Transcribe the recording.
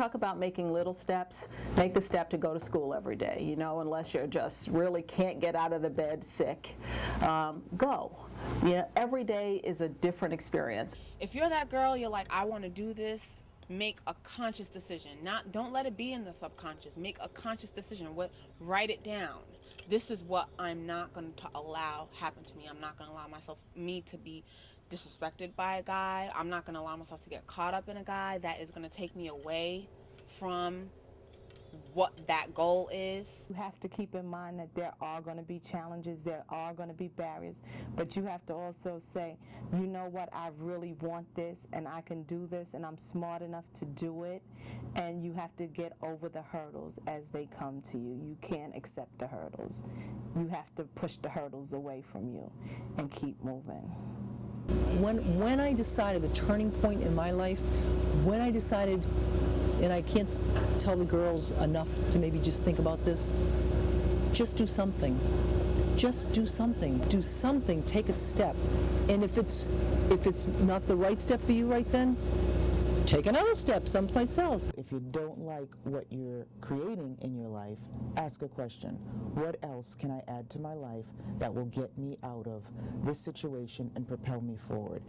talk about making little steps, make the step to go to school every day, you know, unless you're just really can't get out of the bed sick. Go. You know, every day is a different experience. If you're that girl, you're like, I want to do this, make a conscious decision. Don't let it be in the subconscious. Make a conscious decision. Write it down. This is what I'm not going to allow happen to me. I'm not going to allow me to be disrespected by a guy. I'm not going to allow myself to get caught up in a guy that is going to take me away from what that goal is. You have to keep in mind that there are going to be challenges, there are going to be barriers, but you have to also say, you know what, I really want this and I can do this and I'm smart enough to do it, and you have to get over the hurdles as they come to you. You can't accept the hurdles. You have to push the hurdles away from you and keep moving. When I decided, the turning point in my life, when I decided, and I can't tell the girls enough to maybe just think about this, just do something. Just do something. Do something. Take a step. And if it's not the right step for you right then, take another step someplace else. If you don't like what you're creating in your life, ask a question. What else can I add to my life that will get me out of this situation and propel me forward?